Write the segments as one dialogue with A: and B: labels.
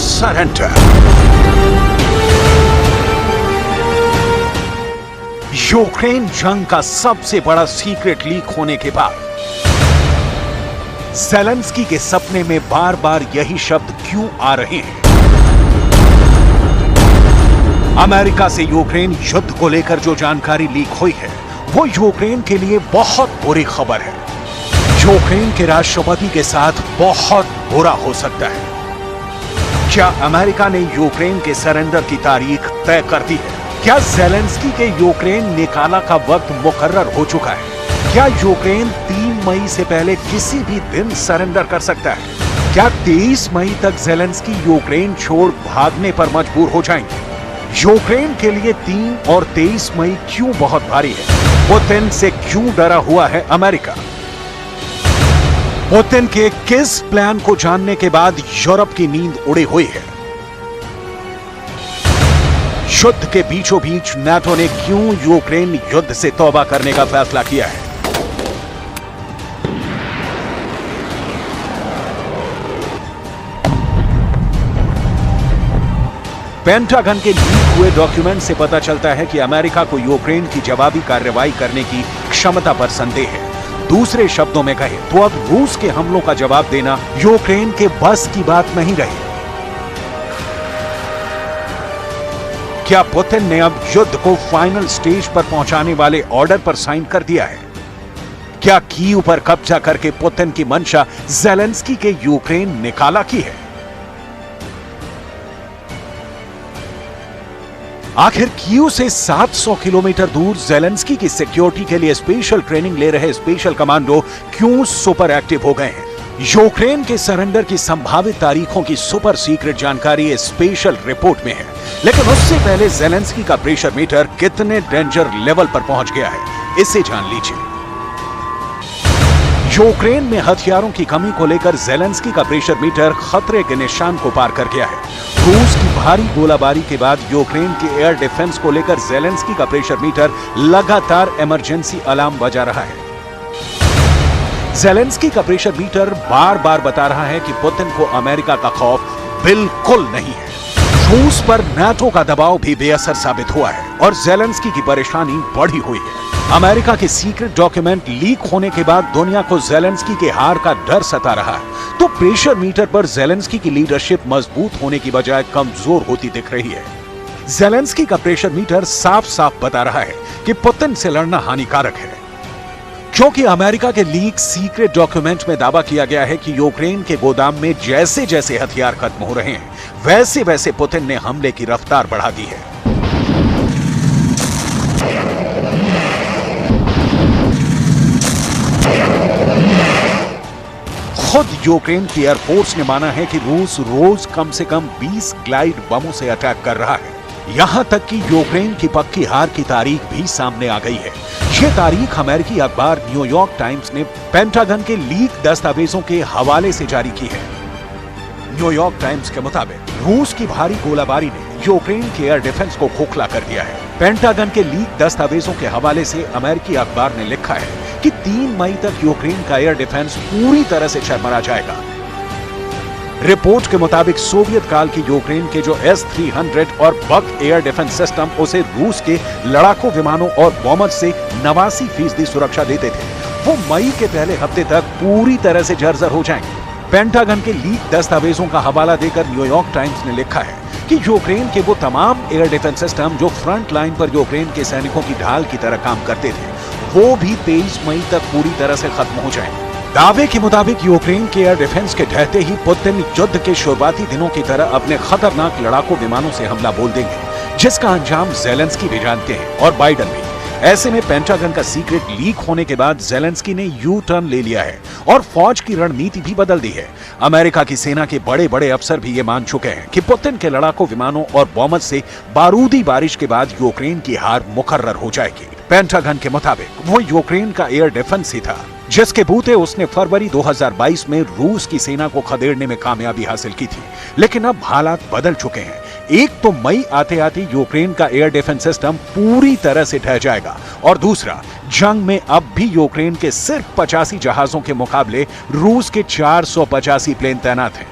A: Surrender. Ukraine जंग का सबसे बड़ा सीक्रेट लीक होने के बाद ज़ेलेंस्की के सपने में बार बार यही शब्द क्यों आ रहे हैं? अमेरिका से यूक्रेन युद्ध को लेकर जो जानकारी लीक हुई है वो यूक्रेन के लिए बहुत बुरी खबर है। यूक्रेन के राष्ट्रपति के साथ बहुत बुरा हो सकता है। क्या अमेरिका ने यूक्रेन के सरेंडर की तारीख तय कर दी है? क्या ज़ेलेंस्की के यूक्रेन निकाला का वक्त मुकर्रर हो चुका है? क्या यूक्रेन 3 मई से पहले किसी भी दिन सरेंडर कर सकता है? क्या 23 मई तक ज़ेलेंस्की यूक्रेन छोड़ भागने पर मजबूर हो जाएंगे? यूक्रेन के लिए 3 और 23 मई क्यों बहुत भारी है? पुतिन से क्यों डरा हुआ है अमेरिका? पुतिन के किस प्लान को जानने के बाद यूरोप की नींद उड़ी हुई है? युद्ध के बीचों बीच नाटो ने क्यों यूक्रेन युद्ध से तौबा करने का फैसला किया है? पेंटागन के लीक हुए डॉक्यूमेंट से पता चलता है कि अमेरिका को यूक्रेन की जवाबी कार्रवाई करने की क्षमता पर संदेह है। दूसरे शब्दों में कहें तो अब रूस के हमलों का जवाब देना यूक्रेन के बस की बात नहीं रही। क्या पुतिन ने अब युद्ध को फाइनल स्टेज पर पहुंचाने वाले ऑर्डर पर साइन कर दिया है? क्या कीव पर कब्जा करके पुतिन की मंशा ज़ेलेंस्की के यूक्रेन निकाला की है? आखिर कीव से 700 किलोमीटर दूर ज़ेलेंस्की की सिक्योरिटी के लिए स्पेशल ट्रेनिंग ले रहे स्पेशल कमांडो क्यों सुपर एक्टिव हो गए हैं? यूक्रेन के सरेंडर की संभावित तारीखों की सुपर सीक्रेट जानकारी इस स्पेशल रिपोर्ट में है, लेकिन उससे पहले ज़ेलेंस्की का प्रेशर मीटर कितने डेंजर लेवल पर पहुंच गया है, इसे जान लीजिए। यूक्रेन में हथियारों की कमी को लेकर ज़ेलेंस्की का प्रेशर मीटर खतरे के निशान को पार कर गया है। रूस की भारी गोलाबारी के बाद यूक्रेन के एयर डिफेंस को लेकर ज़ेलेंस्की का प्रेशर मीटर लगातार इमरजेंसी अलार्म बजा रहा है। ज़ेलेंस्की का प्रेशर मीटर बार बार बता रहा है कि पुतिन को अमेरिका का खौफ बिल्कुल नहीं है। रूस पर नाटो का दबाव भी बेअसर साबित हुआ है और ज़ेलेंस्की की परेशानी बढ़ी हुई है। अमेरिका के सीक्रेट डॉक्यूमेंट लीक होने के बाद दुनिया को ज़ेलेंस्की के हार का डर सता रहा है, तो प्रेशर मीटर पर ज़ेलेंस्की की लीडरशिप मजबूत होने की बजाय कमजोर होती दिख रही है। ज़ेलेंस्की का प्रेशर मीटर साफ साफ बता रहा है कि पुतिन से लड़ना हानिकारक है, क्योंकि अमेरिका के लीक सीक्रेट डॉक्यूमेंट में दावा किया गया है कि यूक्रेन के गोदाम में जैसे जैसे हथियार खत्म हो रहे हैं वैसे वैसे पुतिन ने हमले की रफ्तार बढ़ा दी है। खुद यूक्रेन की एयरफोर्स ने माना है कि रूस रोज कम से कम 20 ग्लाइड बमों से अटैक कर रहा है। यहां तक कि यूक्रेन की पक्की हार की तारीख भी सामने आ गई है। यह तारीख अमेरिकी अखबार न्यूयॉर्क टाइम्स ने पेंटागन के लीक दस्तावेजों के हवाले से जारी की है। न्यूयॉर्क टाइम्स के मुताबिक रूस की भारी गोलाबारी ने यूक्रेन के एयर डिफेंस को खोखला कर दिया है। पेंटागन के लीक दस्तावेजों के हवाले से अमेरिकी अखबार ने लिखा है कि 3 मई तक यूक्रेन का एयर डिफेंस पूरी तरह से चरमरा जाएगा। रिपोर्ट के मुताबिक सोवियत काल की यूक्रेन के जो S-300 और बक एयर डिफेंस सिस्टम उसे रूस के लड़ाकू विमानों और बॉम्बर से 89% सुरक्षा देते थे, वो मई के पहले हफ्ते तक पूरी तरह से जर्जर हो जाएंगे। पेंटागन के लीक दस्तावेजों का हवाला देकर न्यूयॉर्क टाइम्स ने लिखा है कि यूक्रेन के वो तमाम एयर डिफेंस सिस्टम जो फ्रंट लाइन पर यूक्रेन के सैनिकों की ढाल की तरह काम करते थे, वो भी 23 मई तक पूरी तरह से खत्म हो जाएंगे। दावे के मुताबिक यूक्रेन के एयर डिफेंस के ढहते ही पुतिन युद्ध के शुरुआती दिनों की तरह अपने खतरनाक लड़ाकू विमानों से हमला बोल देंगे, जिसका अंजाम ज़ेलेंस्की भी जानते हैं और बाइडन भी। ऐसे में पेंटागन का सीक्रेट लीक होने के बाद ज़ेलेंस्की ने यू टर्न ले लिया है और फौज की रणनीति भी बदल दी है। अमेरिका की सेना के बड़े बड़े अफसर भी ये मान चुके हैं कि पुतिन के लड़ाकू विमानों और बॉम्बर से बारूदी बारिश के बाद यूक्रेन की हार मुकर्रर हो जाएगी। पेंटागन के मुताबिक वो यूक्रेन का एयर डिफेंस ही था जिसके बूते उसने फरवरी 2022 में रूस की सेना को खदेड़ने में कामयाबी हासिल की थी। लेकिन अब हालात बदल चुके हैं। एक तो मई आते आते यूक्रेन का एयर डिफेंस सिस्टम पूरी तरह से ढह जाएगा और दूसरा, जंग में अब भी यूक्रेन के सिर्फ 85 जहाजों के मुकाबले रूस के 485 प्लेन तैनात हैं।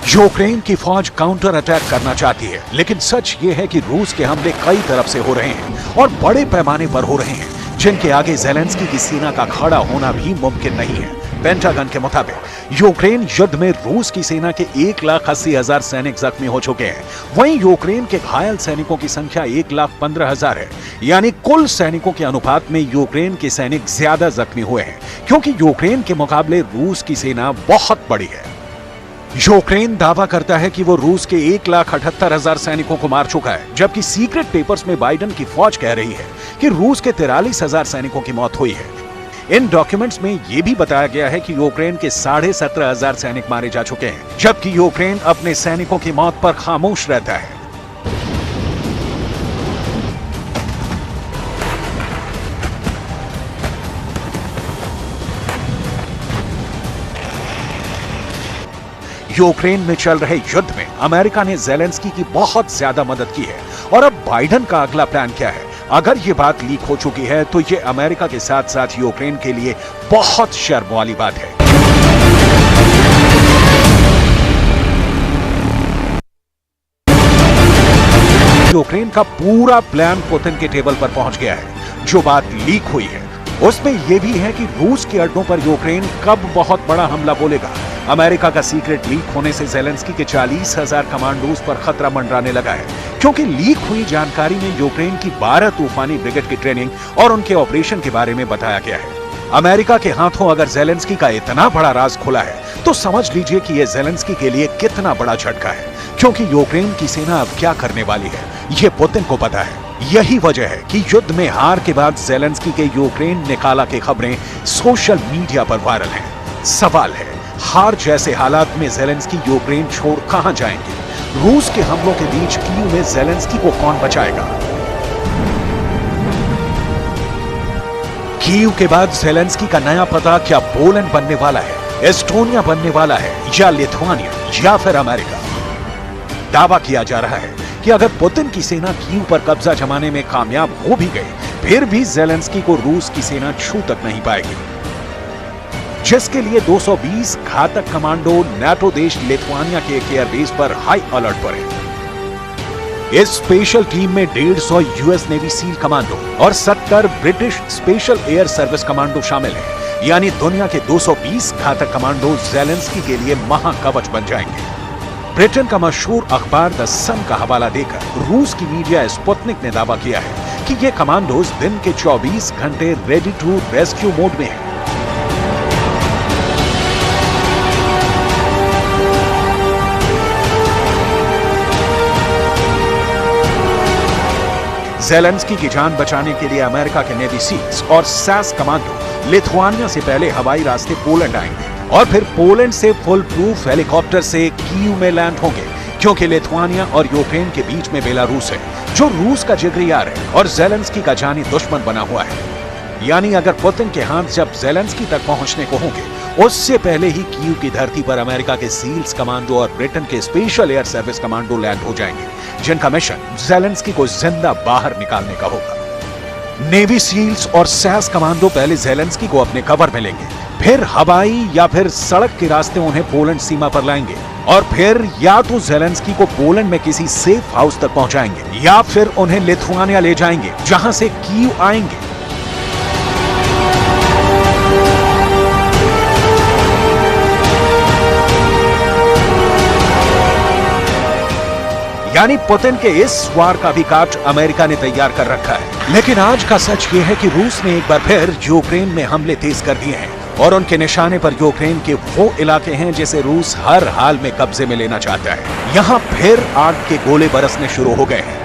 A: यूक्रेन की फौज काउंटर अटैक करना चाहती है, लेकिन सच ये है कि रूस के हमले कई तरफ से हो रहे हैं और बड़े पैमाने पर हो रहे हैं, जिनके आगे ज़ेलेंस्की की सेना का खड़ा होना भी मुमकिन नहीं है। पेंटागन के मुताबिक यूक्रेन युद्ध में रूस की सेना के 1,80,000 सैनिक जख्मी हो चुके हैं। वहीं यूक्रेन के घायल सैनिकों की संख्या 1,15,000 है, यानी कुल सैनिकों के अनुपात में यूक्रेन के सैनिक ज्यादा जख्मी हुए हैं, क्योंकि यूक्रेन के मुकाबले रूस की सेना बहुत बड़ी है। यूक्रेन दावा करता है कि वो रूस के 1,78,000 सैनिकों को मार चुका है, जबकि सीक्रेट पेपर्स में बाइडेन की फौज कह रही है कि रूस के 43,000 सैनिकों की मौत हुई है। इन डॉक्यूमेंट्स में यह भी बताया गया है कि यूक्रेन के 17,500 सैनिक मारे जा चुके हैं, जबकि यूक्रेन अपने सैनिकों की मौत पर खामोश रहता है। यूक्रेन में चल रहे युद्ध में अमेरिका ने ज़ेलेंस्की की बहुत ज्यादा मदद की है और अब बाइडेन का अगला प्लान क्या है? अगर ये बात लीक हो चुकी है तो ये अमेरिका के साथ साथ यूक्रेन के लिए बहुत शर्म वाली बात है। यूक्रेन का पूरा प्लान पुतिन के टेबल पर पहुंच गया है। जो बात लीक हुई है उसमें यह भी है कि रूस के अड्डों पर यूक्रेन कब बहुत बड़ा हमला बोलेगा। अमेरिका का सीक्रेट लीक होने से ज़ेलेंस्की के 40,000 कमांडोज पर खतरा मंडराने लगा है, क्योंकि लीक हुई जानकारी में यूक्रेन की 12 तूफानी ब्रिगेड की ट्रेनिंग और उनके ऑपरेशन के बारे में बताया गया है। अमेरिका के हाथों अगर ज़ेलेंस्की का इतना बड़ा राज खुला है तो समझ लीजिए कि यह ज़ेलेंस्की के लिए कितना बड़ा झटका है, क्योंकि यूक्रेन की सेना अब क्या करने वाली है ये पुतिन को पता है। यही वजह है कि युद्ध में हार के बाद ज़ेलेंस्की के यूक्रेन निकाला की खबरें सोशल मीडिया पर वायरल हैं। सवाल है, हार जैसे हालात में ज़ेलेंस्की यूक्रेन छोड़ कहां जाएंगे? रूस के हमलों के बीच कीव में ज़ेलेंस्की को कौन बचाएगा? कीव के बाद ज़ेलेंस्की का नया पता क्या पोलैंड बनने वाला है, एस्टोनिया बनने वाला है, या लिथुआनिया, या फिर अमेरिका? दावा किया जा रहा है कि अगर पुतिन की सेना कीव पर कब्जा जमाने में कामयाब हो भी गई, फिर भी ज़ेलेंस्की को रूस की सेना छू तक नहीं पाएगी, जिसके लिए 220 घातक कमांडो नाटो देश लिथुआनिया के एक एयरबेस पर हाई अलर्ट पर है। इस स्पेशल टीम में 150 यूएस नेवी सील कमांडो और 70 British special air service commando शामिल हैं, यानी दुनिया के 220 घातक कमांडो ज़ेलेंस्की के लिए महाकवच बन जाएंगे। ब्रिटेन का मशहूर अखबार द सन का हवाला देकर रूस की मीडिया स्पुतनिक ने दावा किया है कि ये कमांडोज दिन के 24 घंटे रेडी टू रेस्क्यू मोड में हैं। ज़ेलेंस्की की जान बचाने के लिए अमेरिका के नेवी सील्स और SAS कमांडो लिथुआनिया से पहले हवाई रास्ते पोलैंड आएंगे और फिर पोलैंड से फुल प्रूफ हेलीकॉप्टर से कीव में लैंड होंगे, क्योंकि लिथुआनिया और यूक्रेन के बीच में बेलारूस है, जो रूस का जिगरी यार है और ज़ेलेंस्की का जानी दुश्मन बना हुआ है। यानी अगर पुतिन के हाथ जब ज़ेलेंस्की तक पहुंचने को होंगे, उससे पहले ही कीव की धरती पर अमेरिका के सील्स कमांडो और ब्रिटेन के special air service commando land हो जाएंगे, जिनका मिशन ज़ेलेंस्की को जिंदा बाहर निकालने का होगा। नेवी सील्स और SAS कमांडो पहले ज़ेलेंस्की को अपने कवर में लेंगे, फिर हवाई या फिर सड़क के रास्ते उन्हें पोलैंड सीमा पर लाएंगे और फिर या तो ज़ेलेंस्की को पोलैंड में किसी सेफ हाउस तक पहुंचाएंगे या फिर उन्हें लिथुआनिया ले जाएंगे, जहां से कीव आएंगे। यानी पुतिन के इस वार का भी काट अमेरिका ने तैयार कर रखा है। लेकिन आज का सच ये है कि रूस ने एक बार फिर यूक्रेन में हमले तेज कर दिए हैं और उनके निशाने पर यूक्रेन के वो इलाके हैं जिसे रूस हर हाल में कब्जे में लेना चाहता है। यहाँ फिर आग के गोले बरसने शुरू हो गए हैं।